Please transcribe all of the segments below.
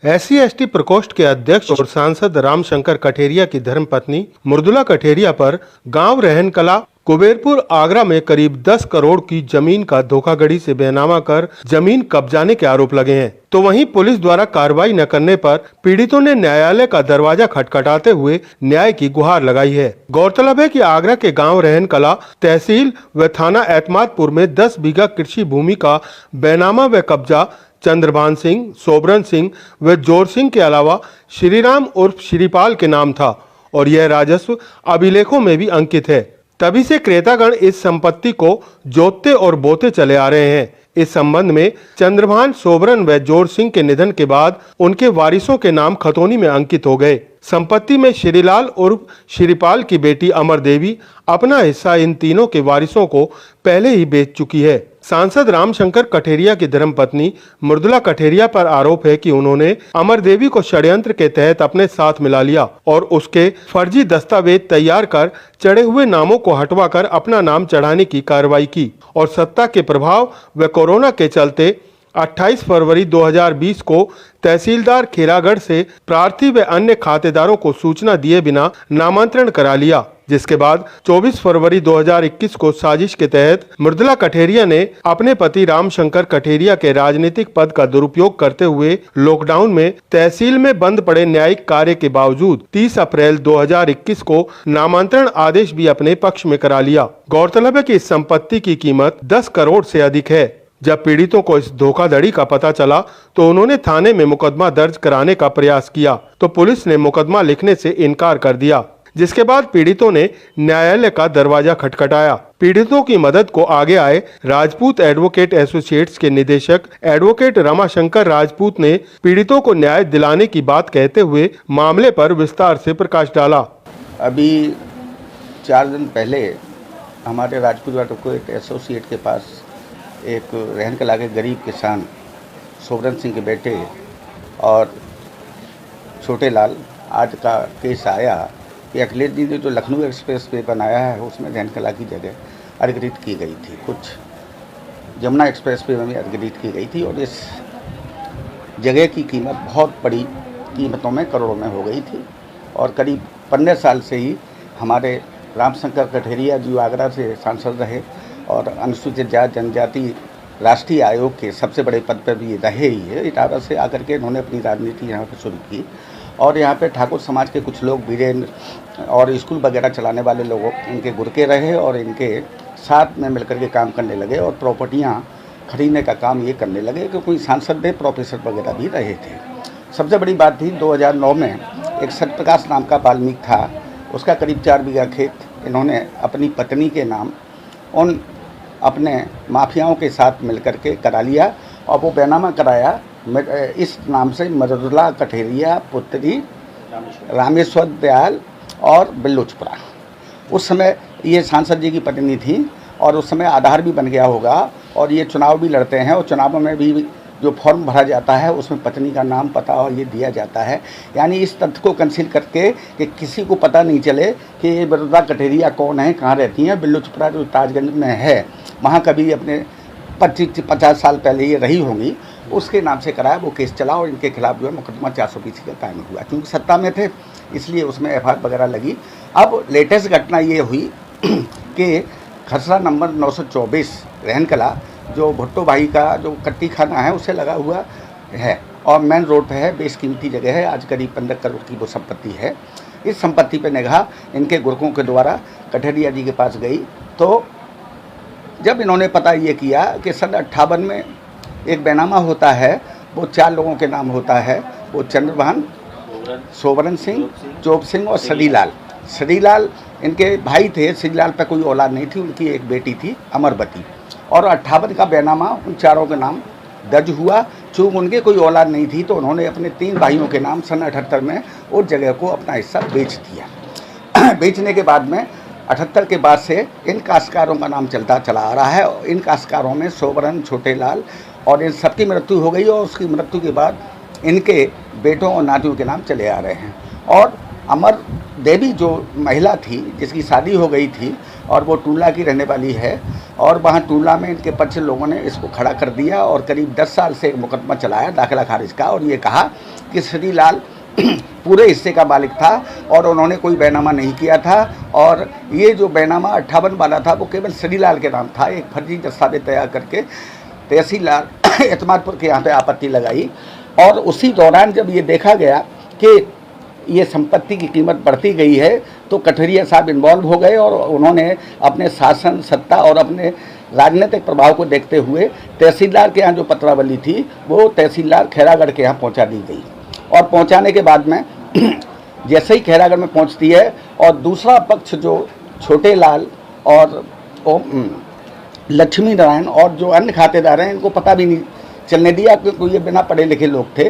SC/ST प्रकोष्ठ के अध्यक्ष और सांसद रामशंकर कठेरिया की धर्मपत्नी मृदुला कठेरिया पर गांव रहनकला कुबेरपुर आगरा में करीब 10 करोड़ की जमीन का धोखाधड़ी से बेनामा कर जमीन कब्जाने के आरोप लगे हैं। तो वहीं पुलिस द्वारा कार्रवाई न करने पर पीड़ितों ने न्यायालय का दरवाजा खटखटाते हुए न्याय की गुहार लगाई है। गौरतलब है कि आगरा के गांव रहनकला तहसील व थाना एतमादपुर में 10 बीघा कृषि भूमि का बेनामा व कब्जा चंद्रभान सिंह, सोबरन सिंह व जोर सिंह के अलावा श्रीराम उर्फ श्रीपाल के नाम था और यह राजस्व अभिलेखों में भी अंकित है। तभी से क्रेतागण इस संपत्ति को जोतते और बोते चले आ रहे हैं। इस संबंध में चंद्रभान, सोबरन व जोर सिंह के निधन के बाद उनके वारिसों के नाम खतौनी में अंकित हो गए। संपत्ति में श्रीलाल उर्फ श्रीपाल की बेटी अमर देवी अपना हिस्सा इन तीनों के वारिसों को पहले ही बेच चुकी है। सांसद रामशंकर कठेरिया की धर्मपत्नी मृदुला कठेरिया पर आरोप है कि उन्होंने अमर देवी को षड्यंत्र के तहत अपने साथ मिला लिया और उसके फर्जी दस्तावेज तैयार कर चढ़े हुए नामों को हटवाकर अपना नाम चढ़ाने की कार्रवाई की और सत्ता के प्रभाव व कोरोना के चलते 28 फरवरी 2020 को तहसीलदार खेरागढ़ से प्रार्थी व अन्य खातेदारों को सूचना दिए बिना नामांतरण करा लिया, जिसके बाद 24 फरवरी 2021 को साजिश के तहत मृदुला कठेरिया ने अपने पति रामशंकर कठेरिया के राजनीतिक पद का दुरुपयोग करते हुए लॉकडाउन में तहसील में बंद पड़े न्यायिक कार्य के बावजूद 30 अप्रैल 2021 को नामांतरण आदेश भी अपने पक्ष में करा लिया। गौरतलब है कि इस संपत्ति की कीमत 10 करोड़ से अधिक है। जब पीड़ितों को इस धोखाधड़ी का पता चला तो उन्होंने थाने में मुकदमा दर्ज कराने का प्रयास किया तो पुलिस ने मुकदमा लिखने से इनकार कर दिया, जिसके बाद पीड़ितों ने न्यायालय का दरवाजा खटखटाया। पीड़ितों की मदद को आगे आए राजपूत एडवोकेट एसोसिएट्स के निदेशक एडवोकेट रमाशंकर राजपूत ने पीड़ितों को न्याय दिलाने की बात कहते हुए मामले पर विस्तार से प्रकाश डाला। अभी 4 दिन पहले हमारे राजपूत एडवोकेट एसोसिएट के पास एक रहनकला के गरीब किसान सोबरन सिंह के बेटे और छोटे लाल आज का केस आया कि अखिलेश जी ने जो लखनऊ एक्सप्रेस वे बनाया है उसमें रहनकला की जगह अधिग्रहित की गई थी, कुछ जमुना एक्सप्रेस वे में अधिग्रहित की गई थी और इस जगह की कीमत बहुत बड़ी कीमतों में करोड़ों में हो गई थी और करीब 15 साल से ही हमारे रामशंकर कठेरिया जी आगरा से सांसद रहे और अनुसूचित जाति जनजाति राष्ट्रीय आयोग के सबसे बड़े पद पर भी रहे ही है। इटावा से आकर के इन्होंने अपनी राजनीति यहाँ पर शुरू की और यहाँ पे ठाकुर समाज के कुछ लोग वीरेंद्र और स्कूल वगैरह चलाने वाले लोगों इनके गुरके रहे और इनके साथ में मिलकर के काम करने लगे और प्रॉपर्टियाँ खरीदने का काम ये करने लगे कि कोई सांसद थे, प्रोफेसर वगैरह भी रहे थे। सबसे बड़ी बात थी 2009 में एक सत्यप्रकाश नाम का वाल्मीकि था, उसका करीब 4 बीघा खेत इन्होंने अपनी पत्नी के नाम उन अपने माफियाओं के साथ मिलकर के करा लिया और वो बेनामा कराया इस नाम से मृदुला कठेरिया पुत्री रामेश्वर दयाल और बिल्लूचपुरा। उस समय ये सांसद जी की पत्नी थी और उस समय आधार भी बन गया होगा और ये चुनाव भी लड़ते हैं और चुनावों में भी जो फॉर्म भरा जाता है उसमें पत्नी का नाम पता और ये दिया जाता है। यानी इस तथ्य को कंसील करके कि किसी को पता नहीं चले कि ये मृदुला कठेरिया कौन है, कहाँ रहती हैं। बिल्लूचपुरा जो ताजगंज में है वहाँ कभी अपने 25-50 साल पहले ये रही होंगी, उसके नाम से कराया वो केस चला और इनके खिलाफ जो है मुकदमा 420 का कायम हुआ। क्योंकि सत्ता में थे इसलिए उसमें FIR वगैरह लगी। अब लेटेस्ट घटना ये हुई कि खसरा नंबर 924 रहनकला जो भुट्टो भाई का जो कट्टी खाना है उसे लगा हुआ है और मेन रोड पे है, बेशकीमती जगह है, आज करीब 15 करोड़ की वो संपत्ति है। इस संपत्ति पे निगाह इनके गुरकों के द्वारा कठेरिया जी के पास गई तो जब इन्होंने पता ये किया कि सन 58 में एक बेनामा होता है, वो 4 लोगों के नाम होता है, वो चंद्रभान, सोबरन सिंह, चोप सिंह और श्रीलाल इनके भाई थे। श्रीलाल पे कोई औलाद नहीं थी, उनकी एक बेटी थी अमरवती और 58 का बेनामा उन चारों के नाम दर्ज हुआ। चूँकि उनके कोई औलाद नहीं थी तो उन्होंने अपने 3 भाइयों के नाम सन 78 में उस जगह को अपना हिस्सा बेच दिया। बेचने के बाद में 78 के बाद से इन काश्तकारों का नाम चलता चला आ रहा है और इन काश्तकारों में सोबरन, छोटे लाल और इन सबकी मृत्यु हो गई और उसकी मृत्यु के बाद इनके बेटों और नातियों के नाम चले आ रहे हैं। और अमर देवी जो महिला थी जिसकी शादी हो गई थी और वो टूला की रहने वाली है और वहाँ टूला में इनके 25 लोगों ने इसको खड़ा कर दिया और करीब 10 साल से एक मुकदमा चलाया दाखिला खारिज का और ये कहा कि श्रीलाल पूरे हिस्से का मालिक था और उन्होंने कोई बैनामा नहीं किया था, और ये जो बैनामा 58 वाला था वो केवल श्रीलाल के नाम था। एक फर्जी दस्तावेज तैयार करके तहसीलदार एतमादपुर के यहाँ पे आपत्ति लगाई, और उसी दौरान जब ये देखा गया कि ये संपत्ति की कीमत बढ़ती गई है तो कठरिया साहब इन्वॉल्व हो गए, और उन्होंने अपने शासन सत्ता और अपने राजनीतिक प्रभाव को देखते हुए तहसीलदार के यहाँ जो पत्रावली थी वो तहसीलदार खैरागढ़ के यहाँ पहुँचा दी गई। और पहुँचाने के बाद में जैसे ही खैरागढ़ में पहुँचती है, और दूसरा पक्ष जो छोटे लाल और लक्ष्मी नारायण और जो अन्य खातेदार हैं, इनको पता भी नहीं चलने दिया क्योंकि ये बिना पढ़े लिखे लोग थे।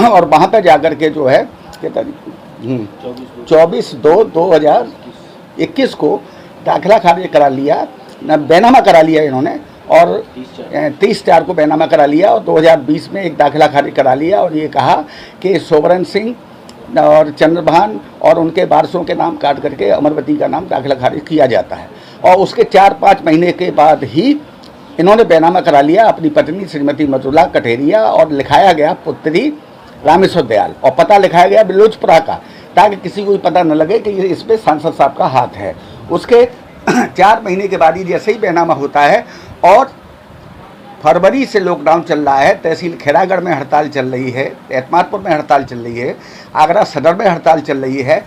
और वहाँ पर जाकर के जो है 24/2/2021 को दाखिला खारिज करा लिया, बैनामा करा लिया इन्होंने, और 30/4 को बैनामा करा लिया, और 2020 में एक दाखिला खारिज करा लिया, और ये कहा कि सोवरन सिंह और चंद्रभान और उनके वारसों के नाम काट करके अमरवती का नाम दाखिला खारिज किया जाता है। और उसके 4-5 महीने के बाद ही इन्होंने बैनामा करा लिया अपनी पत्नी श्रीमती मृदुला कठेरिया, और लिखाया गया पुत्री रामेश्वर दयाल, और पता लिखाया गया बिलोचपुरा का, ताकि किसी को भी पता न लगे कि ये इसमें सांसद साहब का हाथ है। उसके 4 महीने के बाद ही जैसे ही बैनामा होता है, और फरवरी से लॉकडाउन चल रहा है, तहसील खैरागढ़ में हड़ताल चल रही है, एतमादपुर में हड़ताल चल रही है, आगरा सदर में हड़ताल चल रही है।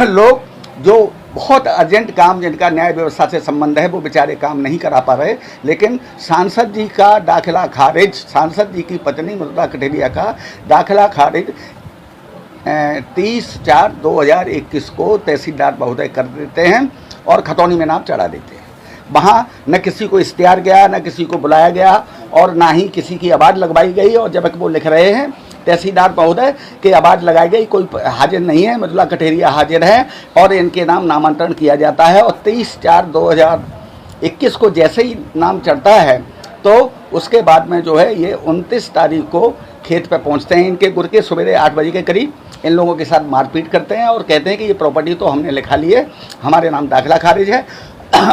लोग जो बहुत अर्जेंट काम जिनका न्याय व्यवस्था से संबंध है वो बेचारे काम नहीं करा पा रहे, लेकिन सांसद जी का दाखिला खारिज, सांसद जी की पत्नी मृदुला कठेरिया का दाखिला खारिज 30/4/2021 को तहसीलदार महोदय कर देते हैं और खतौनी में नाम चढ़ा देते हैं। वहाँ न किसी को इश्तिहार गया, न किसी को बुलाया गया, और ना ही किसी की आवाज़ लगवाई गई। और जब वो लिख रहे हैं तहसीलदार महोदय के आवाज़ लगाई गई, कोई हाजिर नहीं है, मृदुला कठेरिया हाजिर है, और इनके नाम नामांतरण किया जाता है। और 30/4/2021 को जैसे ही नाम चढ़ता है तो उसके बाद में जो है ये 29 तारीख को खेत पर पहुंचते हैं। इनके गुर के सवेरे 8 बजे के करीब इन लोगों के साथ मारपीट करते हैं और कहते हैं कि ये प्रॉपर्टी तो हमने लिखा ली है, हमारे नाम दाखिला खारिज है,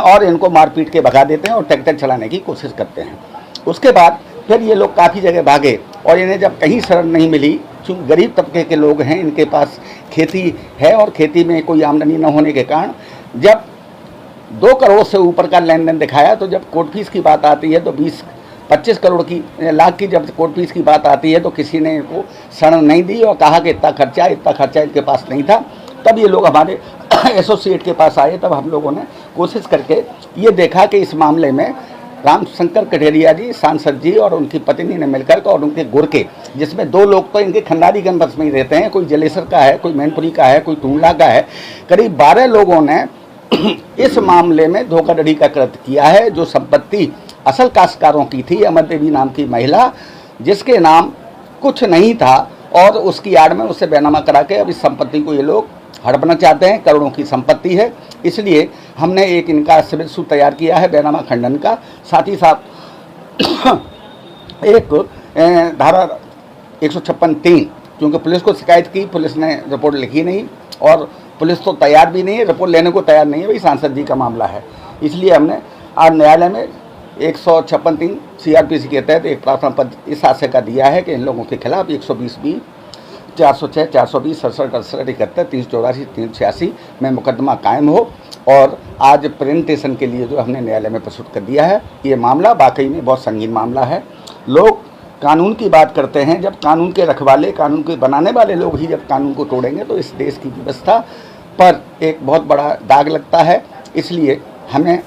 और इनको मारपीट के भगा देते हैं और ट्रैक्टर चलाने की कोशिश करते हैं। उसके बाद फिर ये लोग काफ़ी जगह भागे, और इन्हें जब कहीं शरण नहीं मिली, चूँकि गरीब तबके के लोग हैं, इनके पास खेती है और खेती में कोई आमदनी न होने के कारण जब 2 करोड़ से ऊपर का लेन देन दिखाया, तो जब कोर्ट फीस की बात आती है तो 20-25 करोड़ की लाख की जब कोर्ट फीस की बात आती है तो किसी ने इनको शरण नहीं दी और कहा कि इतना खर्चा इनके पास नहीं था। तब ये लोग हमारे एसोसिएट के पास आए, तब हम लोगों ने कोशिश करके ये देखा कि इस मामले में रामशंकर कठेरिया जी, सांसद जी और उनकी पत्नी ने मिलकर और उनके गुर के, जिसमें 2 लोग तो इनके खंडारी गंबस में ही रहते हैं, कोई जलेसर का है, कोई मैनपुरी का है, कोई टूंडला का है, करीब 12 लोगों ने इस मामले में धोखाधड़ी का कृत्य किया है। जो संपत्ति असल काश्तकारों की थी, अमर देवी नाम की महिला, जिसके नाम कुछ नहीं था, और उसकी आड़ में उससे बैनामा करा के अब इस संपत्ति को ये लोग हड़पना चाहते हैं। करोड़ों की संपत्ति है, इसलिए हमने एक इनका सिविल सूट तैयार किया है बैनामा खंडन का। साथ ही साथ एक धारा 156(3), क्योंकि पुलिस को शिकायत की, पुलिस ने रिपोर्ट लिखी नहीं, और पुलिस तो तैयार भी नहीं है, रिपोर्ट लेने को तैयार नहीं है, भाई सांसद जी का मामला है। इसलिए हमने आज न्यायालय में 156(3) CRPC के तहत एक प्रार्थना पत्र इस आशय का दिया है कि इन लोगों के खिलाफ 120B, 406, 420, 67, 68, 71, 384, 386 में मुकदमा कायम हो। और आज प्रेजेंटेशन के लिए जो हमने न्यायालय में प्रस्तुत कर दिया है। ये मामला वाकई में बहुत संगीन मामला है। लोग कानून की बात करते हैं, जब कानून के रखवाले, कानून के बनाने वाले लोग ही जब कानून को तोड़ेंगे तो इस देश की व्यवस्था पर एक बहुत बड़ा दाग लगता है। इसलिए हमें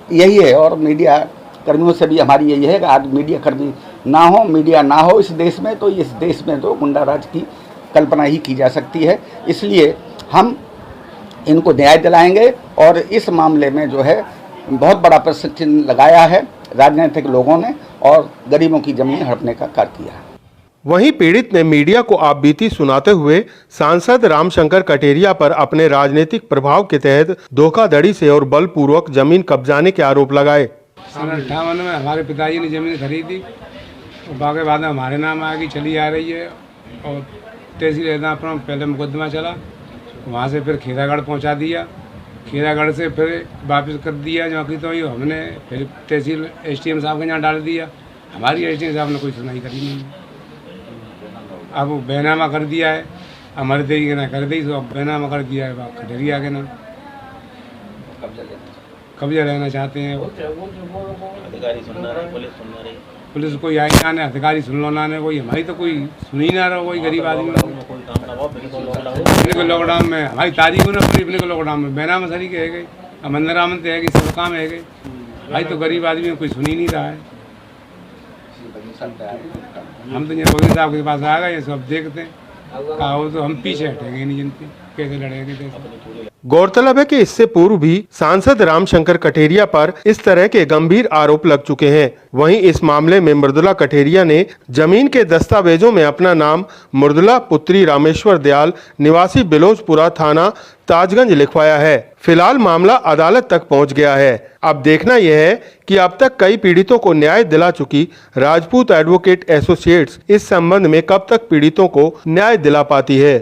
यही है, और मीडिया कर्मियों से भी हमारी यही है कि आज मीडिया कर्मी ना हो, मीडिया ना हो इस देश में, तो इस देश में तो गुंडा राज की कल्पना ही की जा सकती है। इसलिए हम इनको न्याय दिलाएंगे, और इस मामले में जो है बहुत बड़ा प्रश्न चिन्ह लगाया है राजनीतिक लोगों ने, और गरीबों की जमीन हड़पने का कार्य किया है। वहीं पीड़ित ने मीडिया को आपबीती सुनाते हुए सांसद रामशंकर कठेरिया पर अपने राजनीतिक प्रभाव के तहत धोखाधड़ी से और बलपूर्वक जमीन कब्जाने के आरोप लगाए। 58 में हमारे पिताजी ने ज़मीन खरीदी, और बाकी बाद में हमारे नाम आगे चली आ रही है, और तहसील एतमादपुर में पहले मुकदमा चला, वहाँ से फिर खैरागढ़ पहुँचा दिया, खैरागढ़ से फिर वापस कर दिया जो कि, तो ये हमने फिर तहसील SDM साहब के यहाँ डाल दिया। हमारी SDM साहब ने कोई सुनवाई करी नहीं। अब वो बैनामा कर दिया है, हमारे देरी के ना कर दी, तो अब बैनामा कर दिया है खटेरिया के नाम, कब्जा लेना चाहते हैं वो। अधिकारी सुनना रही, पुलिस सुनना रही, पुलिस कोई आई ना ने, अधिकारी सुन लो ना ने, कोई हमारी तो कोई सुन ही ना रहा, कोई गरीब आदमी कोई काम ना हो, बिल्कुल लॉकडाउन। अपने को लॉकडाउन में हमारी तारीख ना पूरी, अपने को लॉकडाउन में बैनामा सरी के है गई, अमंदर आमंद है गई, सब काम है गई, भाई तो गरीब आदमी कोई सुन ही नहीं रहा है। हम तो ये वकील साहब के पास आ गए, सब देखते हैं, कहा हो तो हम पीछे हटेंगे नहीं, जिनसे कैसे लड़ेंगे कैसे। गौरतलब है कि इससे पूर्व भी सांसद रामशंकर कठेरिया पर इस तरह के गंभीर आरोप लग चुके हैं। वहीं इस मामले में मृदुला कठेरिया ने जमीन के दस्तावेजों में अपना नाम मृदुला पुत्री रामेश्वर दयाल निवासी बिलोचपुरा थाना ताजगंज लिखवाया है। फिलहाल मामला अदालत तक पहुंच गया है। अब देखना यह है कि अब तक कई पीड़ितों को न्याय दिला चुकी राजपूत एडवोकेट एसोसिएट्स इस संबंध में कब तक पीड़ितों को न्याय दिला पाती है।